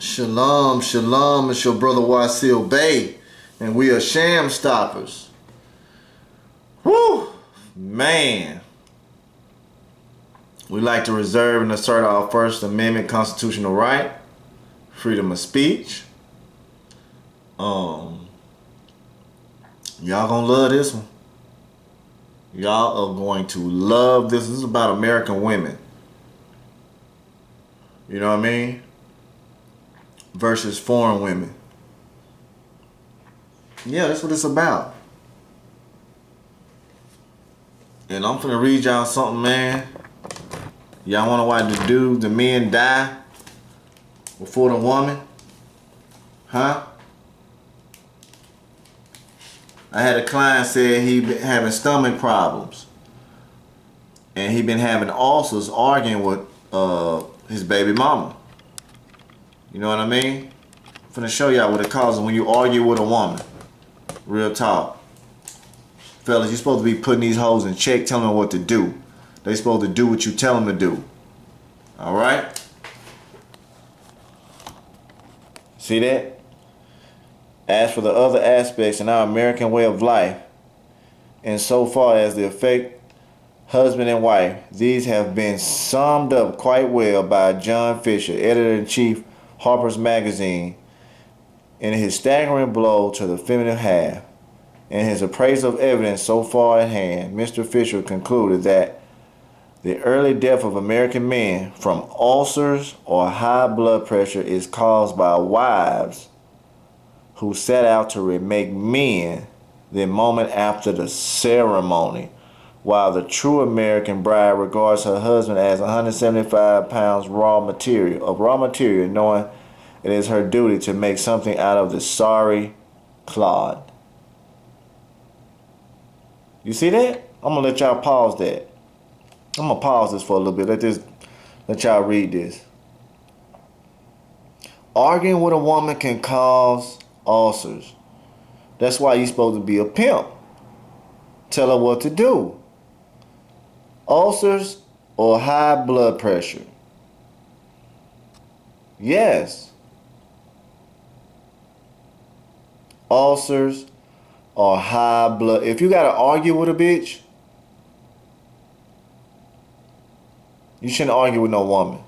Shalom, shalom, it's your brother Wasilkamilbey, and we are Shamstoppers. Woo! Man. We like to reserve and assert our First Amendment constitutional right, freedom of speech. Y'all gonna love this one. Y'all are going to love this. This is about American women. You know what I mean? Versus foreign women. Yeah, that's what it's about. And I'm finna read y'all something, man. Y'all wanna watch the men die before the woman? Huh? I had a client say he been having stomach problems. And he been having ulcers arguing with his baby mama. You know what I mean? I'm finna show y'all what it causes when you argue with a woman. Real talk. Fellas, you supposed to be putting these hoes in check, telling them what to do. They supposed to do what you tell them to do. Alright? See that? As for the other aspects in our American way of life, and so far as the effect husband and wife, these have been summed up quite well by John Fisher, editor-in-chief Harper's Magazine, in his staggering blow to the feminine half. In his appraisal of evidence so far at hand, Mr. Fisher concluded that the early death of American men from ulcers or high blood pressure is caused by wives who set out to remake men the moment after the ceremony, while the true American bride regards her husband as 175 pounds raw material, knowing it is her duty to make something out of the sorry clod. You see that? I'm gonna let y'all pause that. I'm gonna pause this for a little bit. Let y'all read this. Arguing with a woman can cause ulcers. That's why you're supposed to be a pimp. Tell her what to do. Ulcers or high blood pressure. Yes. Ulcers or high blood. If you gotta argue with a bitch, you shouldn't argue with no woman.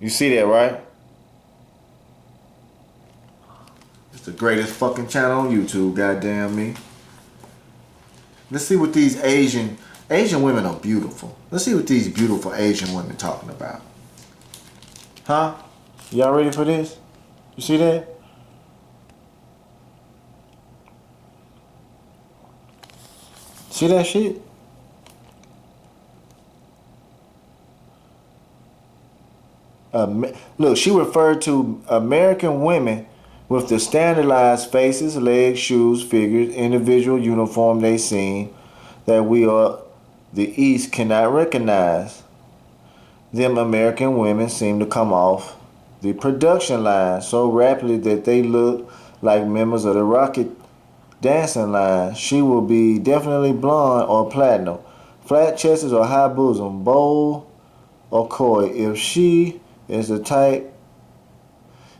You see that, right? It's the greatest fucking channel on YouTube, goddamn me. Let's see what these Asian women are beautiful. Let's see what these beautiful Asian women talking about. Huh? Y'all ready for this? You see that? See that shit? Look, she referred to American women with the standardized faces, legs, shoes, figures, individual uniform they seen that we are the East cannot recognize. Them American women seem to come off the production line so rapidly that they look like members of the Rocket dancing line. She will be definitely blonde or platinum, flat chested or high bosom, bold or coy. If she is the type,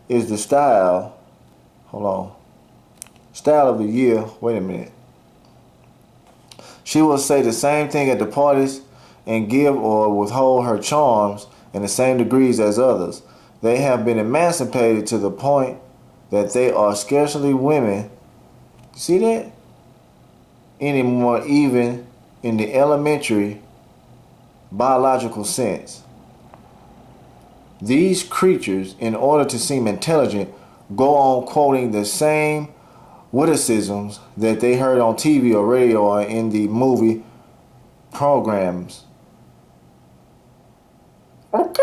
is the style. Hold on. Style of the year. Wait a minute. She will say the same thing at the parties and give or withhold her charms in the same degrees as others. They have been emancipated to the point that they are scarcely women. See that? Anymore, even in the elementary biological sense. These creatures, in order to seem intelligent, go on quoting the same witticisms that they heard on TV or radio or in the movie programs. Okay.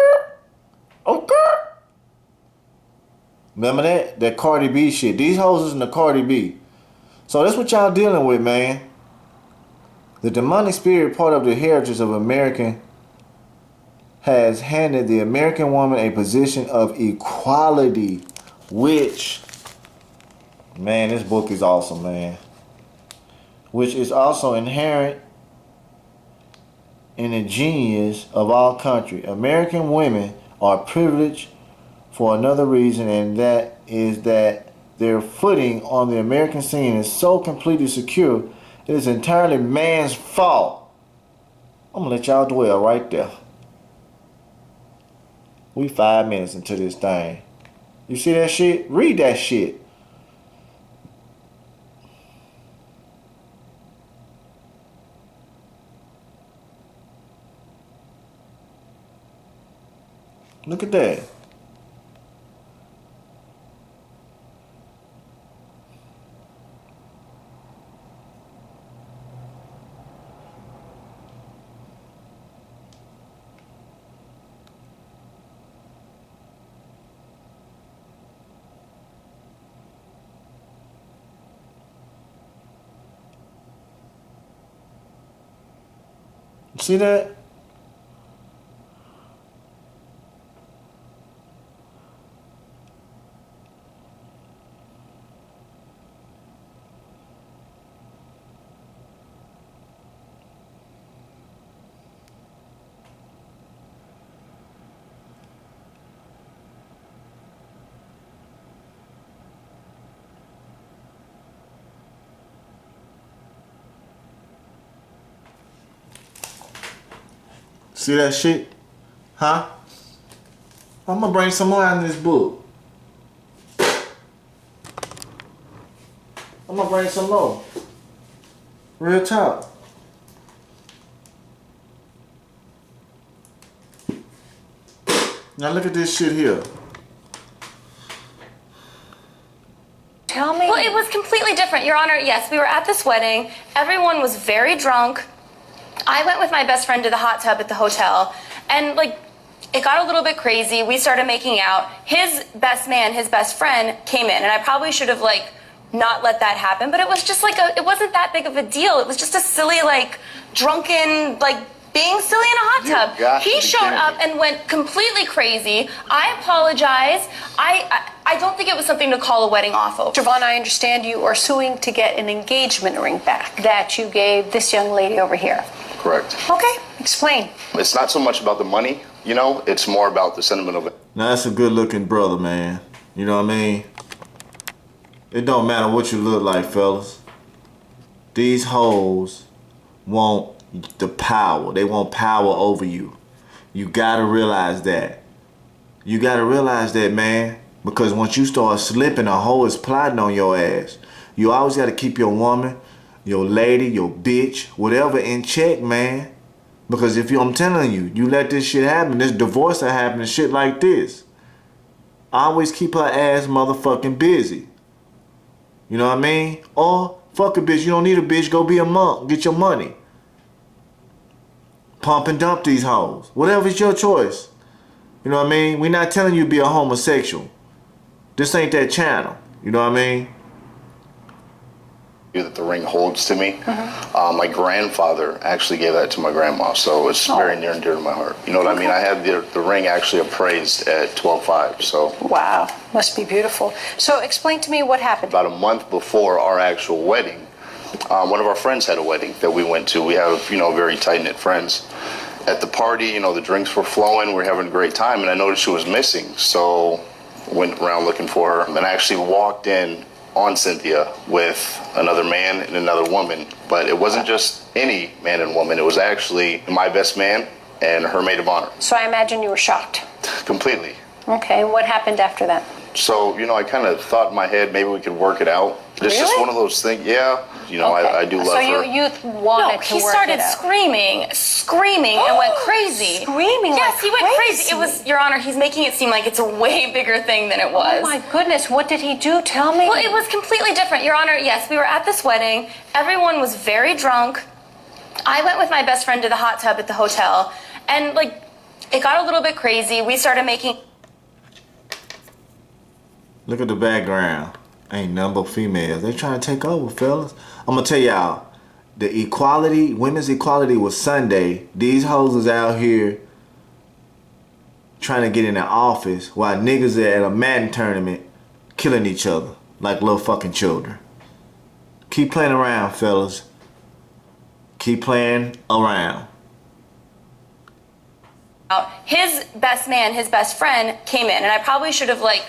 Remember that? That Cardi B shit. These hoes is in the Cardi B. So that's what y'all dealing with, man. The demonic spirit part of the heritage of American has handed the American woman a position of equality, which, man, this book is awesome, man. Which is also inherent in the genius of our country. American women are privileged for another reason, and that is that their footing on the American scene is so completely secure, it is entirely man's fault. I'm gonna let y'all dwell right there. We 5 minutes into this thing. You see that shit? Read that shit. Look at that. See that? See that shit? Huh? I'm gonna bring some more out in this book. I'm gonna bring some more. Real talk. Now look at this shit here. Tell me. Well, it was completely different, Your Honor. Yes, we were at this wedding. Everyone was very drunk. I went with my best friend to the hot tub at the hotel, and like, it got a little bit crazy. We started making out. His best man, his best friend, came in, and I probably should have like not let that happen, but it was just like it wasn't that big of a deal. It was just a silly, like, drunken, like, being silly in a hot tub. He showed up and went completely crazy. I apologize. I don't think it was something to call a wedding off over. Javon, I understand you are suing to get an engagement ring back that you gave this young lady over here. Correct. Okay, explain. It's not so much about the money, you know, it's more about the sentiment of it. Now that's a good looking brother, man. You know what I mean? It don't matter what you look like, fellas. These hoes want the power. They want power over you. You gotta realize that. You gotta realize that, man. Because once you start slipping, a hoe is plotting on your ass. You always gotta keep your woman, your lady, your bitch, whatever in check, man. Because if I'm telling you, you let this shit happen, this divorce will happen and shit like this. Always keep her ass motherfucking busy. You know what I mean? Or fuck a bitch. You don't need a bitch. Go be a monk. Get your money. Pump and dump these hoes. Whatever's your choice. You know what I mean? We're not telling you to be a homosexual. This ain't that channel. You know what I mean? That the ring holds to me. My grandfather actually gave that to my grandma, so it's very near and dear to my heart. You know what I mean? I had the ring actually appraised at 12.5, so. Wow, must be beautiful. So explain to me what happened. About a month before our actual wedding, one of our friends had a wedding that we went to. We have, you know, very tight-knit friends. At the party, you know, the drinks were flowing, we were having a great time, and I noticed she was missing, so went around looking for her, and I actually walked in on Cynthia with another man and another woman, but it wasn't just any man and woman, it was actually my best man and her maid of honor. So I imagine you were shocked. Completely. Okay, what happened after that? So, you know, I kind of thought in my head maybe we could work it out. It's just one of those things, yeah, you know, Okay. I do love her. So you wanted to he work started it out. screaming, and went crazy. Screaming Yes, like he went crazy. crazy. It was, Your Honor, he's making it seem like it's a way bigger thing than it was. Oh my goodness, what did he do? Tell me. Well, it was completely different, Your Honor. Yes, we were at this wedding. Everyone was very drunk. I went with my best friend to the hot tub at the hotel, and like, it got a little bit crazy. We started making. Look at the background. Ain't none but females. They trying to take over, fellas. I'm gonna tell y'all, the equality, women's equality was Sunday. These hoes is out here trying to get in the office while niggas are at a Madden tournament killing each other like little fucking children. Keep playing around, fellas. Keep playing around. his best man, his best friend came in, and I probably should have like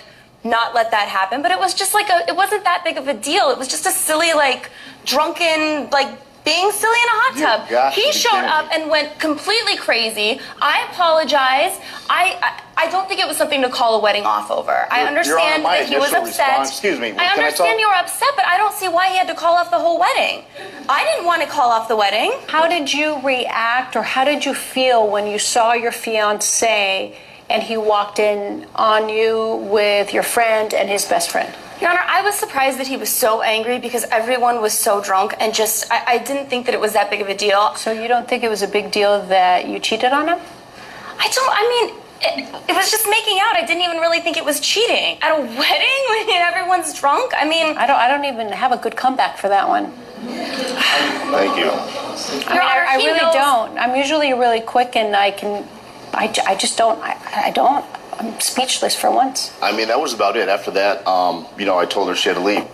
not let that happen, but it was just like it wasn't that big of a deal. It was just a silly, like, drunken, like, being silly in a hot tub. He showed up and went completely crazy. I apologize. I don't think it was something to call a wedding off over. I understand that he was upset. Excuse me. I understand you were upset, but I don't see why he had to call off the whole wedding. I didn't want to call off the wedding. How did you react, or how did you feel when you saw your fiancé and he walked in on you with your friend and his best friend? Your Honor, I was surprised that he was so angry because everyone was so drunk, and just, I didn't think that it was that big of a deal. So you don't think it was a big deal that you cheated on him? It was just making out. I didn't even really think it was cheating. At a wedding when everyone's drunk? I mean... I don't even have a good comeback for that one. Thank you. Your Honor, I really don't. I'm usually really quick, and I just don't. I'm speechless for once. I mean, that was about it. After that, I told her she had to leave.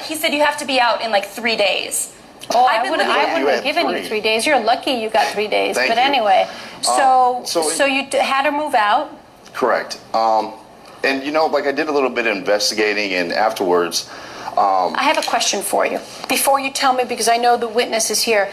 He said you have to be out in like 3 days. Oh, I wouldn't have given you 3 days. You're lucky you got 3 days. Thank but you. anyway, so you had her move out. Correct. And I did a little bit of investigating, and afterwards, I have a question for you before you tell me, because I know the witness is here.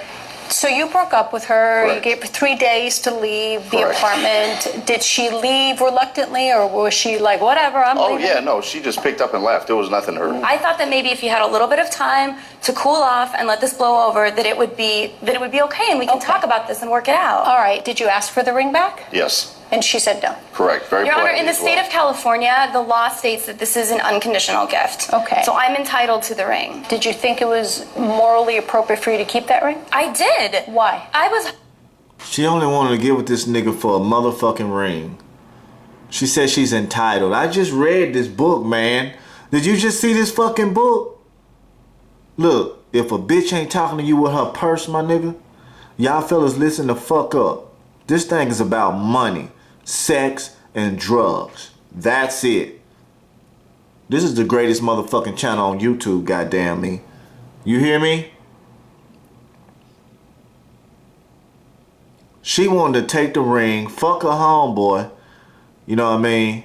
So you broke up with her. Correct. You gave her 3 days to leave the Correct. apartment. Did she leave reluctantly, or was she like, whatever, I'm leaving? Oh yeah, no, she just picked up and left. There was nothing to her. I thought that maybe if you had a little bit of time to cool off and let this blow over, that it would be okay, and we can talk about this and work it out. All right. Did you ask for the ring back? Yes. And she said no. Correct. Very Your Honor, politely in the as well. state of California, the law states that this is an unconditional gift. Okay. So I'm entitled to the ring. Did you think it was morally appropriate for you to keep that ring? I did. Why? I was... She only wanted to get with this nigga for a motherfucking ring. She said she's entitled. I just read this book, man. Did you just see this fucking book? Look, if a bitch ain't talking to you with her purse, my nigga, y'all fellas listen the fuck up. This thing is about money, sex, and drugs. That's it. This is the greatest motherfucking channel on YouTube, goddamn me. You hear me? She wanted to take the ring, fuck her homeboy. You know what I mean?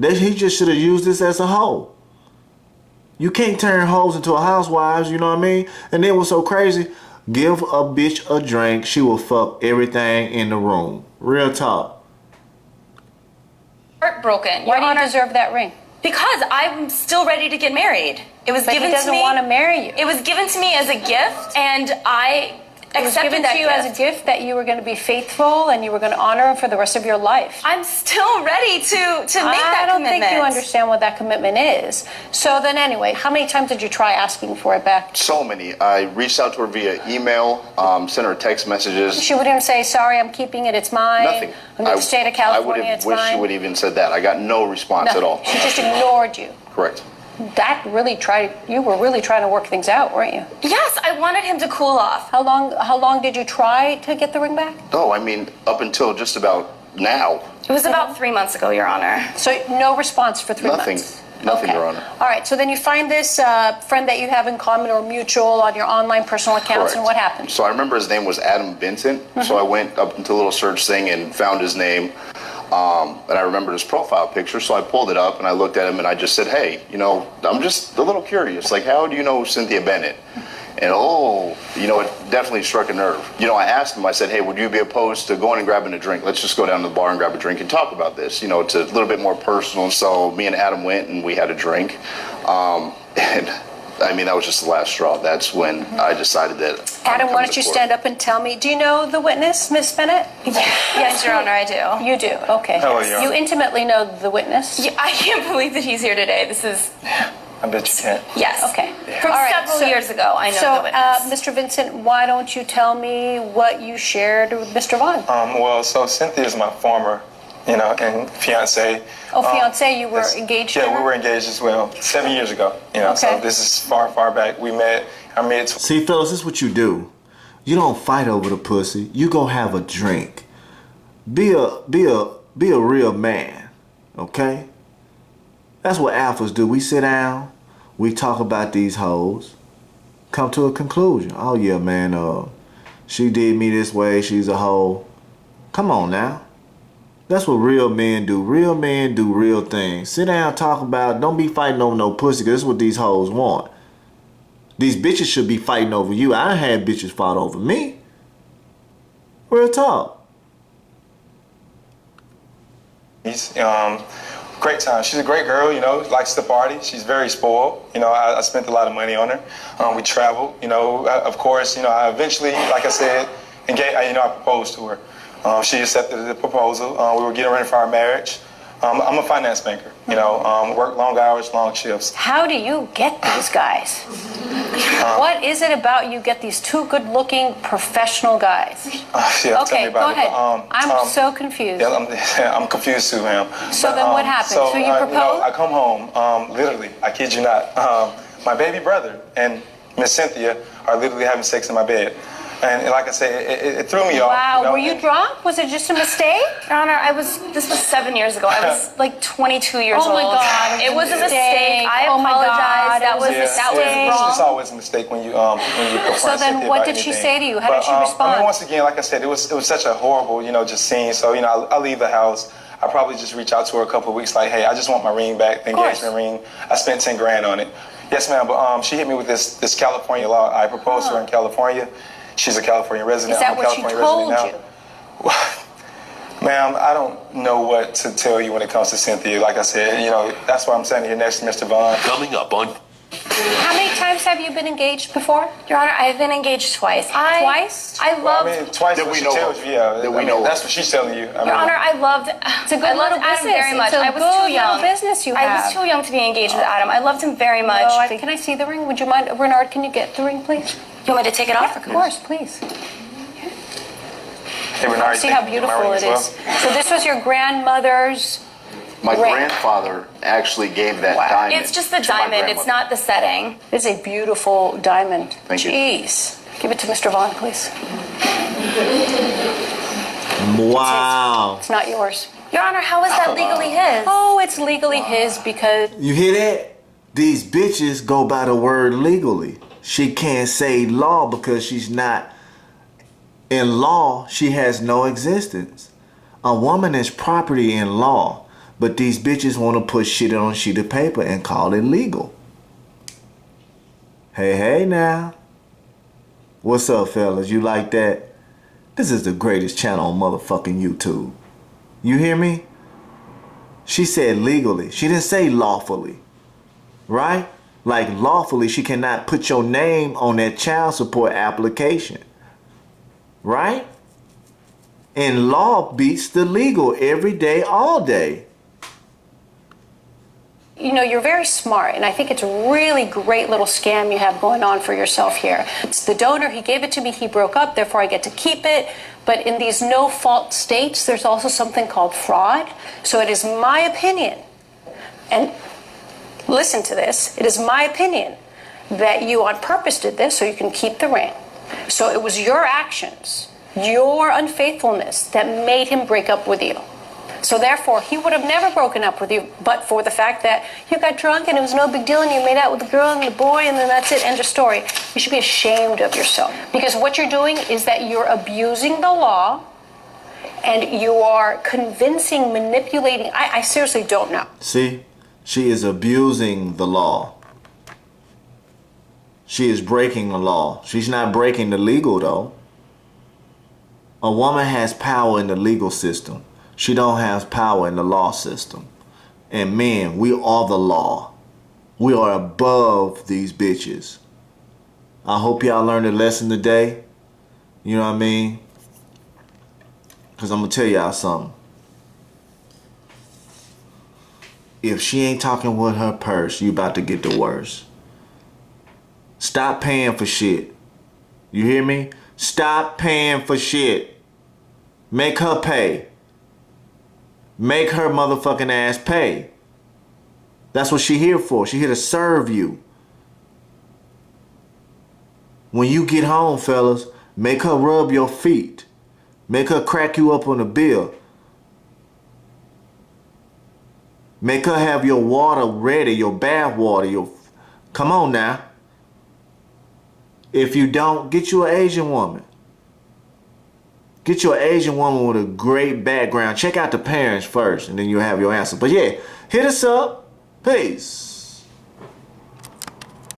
He just should have used this as a hoe. You can't turn hoes into housewives, you know what I mean? And then what's so crazy? Give a bitch a drink, she will fuck everything in the room. Real talk. Heartbroken. Why do you deserve that ring? Because I'm still ready to get married. It was But given he doesn't to me. want to marry you. It was given to me as a gift, and I It was accepted given that to you gift. as a gift that you were going to be faithful and you were going to honor him for the rest of your life. I'm still ready to make that I don't commitment. think you understand what that commitment is. So then anyway, how many times did you try asking for it back? So many. I reached out to her via email, sent her text messages. She wouldn't even say, sorry, I'm keeping it, it's mine. Nothing. I'm in the state of California, I would it's have wished mine. she would have even said that. I got no response at all. She just ignored you. Correct. You were really trying to work things out, weren't you? Yes, I wanted him to cool off. How long did you try to get the ring back? No, I mean, up until just about now. It was about 3 months ago, Your Honor. So no response for 3 Nothing. months? Nothing, Okay. Your Honor. All right, so then you find this friend that you have in common or mutual on your online personal accounts, Correct. and what happened? So I remember his name was Adam Vincent. So I went up into a little search thing and found his name. And I remembered his profile picture, so I pulled it up and I looked at him and I just said, hey, I'm just a little curious. Like, how do you know Cynthia Bennett? And it definitely struck a nerve. I asked him, I said, hey, would you be opposed to going and grabbing a drink? Let's just go down to the bar and grab a drink and talk about this. It's a little bit more personal. So me and Adam went and we had a drink. And I mean, that was just the last straw. That's when I decided that. Adam, why don't you stand up and tell me, do you know the witness, Miss Bennett? Yes, Your Honor, I do. You do, okay. Hello, Your Honor. You intimately know the witness? Yeah, I can't believe that he's here today. This is... I bet you can't. Yes. Okay. From All right, several years ago, I know so, the witness. Mr. Vincent, why don't you tell me what you shared with Mr. Vaughn? So Cynthia is my former, and fiance. Fiance, you were engaged to Yeah, her? we were engaged as well 7 years ago. Okay. So this is far, far back. I made See, fellas, this is what you do. You don't fight over the pussy. You go have a drink. Be a real man, okay? That's what alphas do. We sit down, we talk about these hoes, come to a conclusion. Oh yeah, man, she did me this way, she's a hoe. Come on now. That's what real men do. Real men do real things. Sit down, talk about it. Don't be fighting over no pussy, because that's what these hoes want. These bitches should be fighting over you. I had bitches fight over me. Real talk. He's great time. She's a great girl, you know, likes to party. She's very spoiled. You know, I spent a lot of money on her. We traveled, you know, of course, you know, I eventually, like I said, I proposed to her. She accepted the proposal. We were getting ready for our marriage. I'm a finance banker, you know, work long hours, long shifts. How do you get these guys? What is it about you get these two good-looking professional guys? Yeah, okay, go ahead. I'm so confused. Yeah, I'm confused too, ma'am. So then what happened? So you proposed? You know, I come home, literally, I kid you not. My baby brother and Miss Cynthia are literally having sex in my bed. And like I said, it threw me off. Wow, you know? Were you drunk? Was it just a mistake? Your Honor, this was 7 years ago. I was like 22 years old. Oh my God, it was a mistake. I apologize. That was wrong. It's always a mistake when you confront So then Cynthia what about did she anything. say to you? How did she respond? I mean, once again, like I said, it was such a horrible, you know, just scene. So, you know, I leave the house. I probably just reach out to her a couple of weeks like, hey, I just want my ring back, the engagement ring. I spent 10 grand on it. Yes, ma'am, but she hit me with this California law. I proposed to her in California. She's a California resident. Is that I'm a what she California told you? Ma'am, I don't know what to tell you when it comes to Cynthia. Like I said, you know, that's why I'm standing here next to Mr. Vaughn. Coming up on... How many times have you been engaged before? Your Honor, I've been engaged twice. Twice? I loved... I mean, twice That what we she know tells of. you, yeah. That we know of. That's what she's telling you. Your Honor, I loved... It's a good I loved little Adam business. very much. It's a I was good too young. little business you I have. was too young to be engaged with Adam. I loved him very much. No, can I see the ring? Would you mind? Bernard, can you get the ring, please? You want me to take it off? Of course, please. Hey, Bernard, See how beautiful it is. So this was your grandmother's My ring. grandfather actually gave that Wow. diamond. It's just the to my diamond. It's grandmother. not the setting. It's a beautiful diamond. Thank you. Jeez. Give it to Mr. Vaughn, please. Wow. It's not yours. Your Honor, how is that legally his? Oh, it's legally his because You hear that? These bitches go by the word legally. She can't say law because she's not in law. She has no existence. A woman is property in law, but these bitches want to put shit on a sheet of paper and call it legal. Hey now. What's up, fellas? You like that? This is the greatest channel on motherfucking YouTube. You hear me? She said legally. She didn't say lawfully. Right? Like lawfully, she cannot put your name on that child support application. Right? And law beats the legal every day, all day. you know, you're very smart, and I think it's a really great little scam you have going on for yourself here. It's the donor, he gave it to me, he broke up, therefore I get to keep it. But in these no-fault states, there's also something called fraud. So it is my opinion, and listen to this, it is my opinion that you on purpose did this so you can keep the ring. So it was your actions, your unfaithfulness that made him break up with you. So therefore, he would have never broken up with you but for the fact that you got drunk and it was no big deal and you made out with the girl and the boy and then that's it, end of story. You should be ashamed of yourself. Because what you're doing is that you're abusing the law and you are convincing, manipulating. I seriously don't know. See, she is abusing the law. She is breaking the law. She's not breaking the legal though. A woman has power in the legal system. She don't have power in the law system. And men, we are the law. We are above these bitches. I hope y'all learned a lesson today. You know what I mean? Because I'm going to tell y'all something. If she ain't talking with her purse, you about to get the worst. Stop paying for shit. You hear me? Stop paying for shit. Make her pay. Make her motherfucking ass pay. That's what she here for. She here to serve you. When you get home, fellas, make her rub your feet. Make her crack you up on the bill. Make her have your water ready, your bath water. Come on now. If you don't, get you an Asian woman. Get you an Asian woman with a great background. Check out the parents first, and then you'll have your answer. But yeah, hit us up. Peace.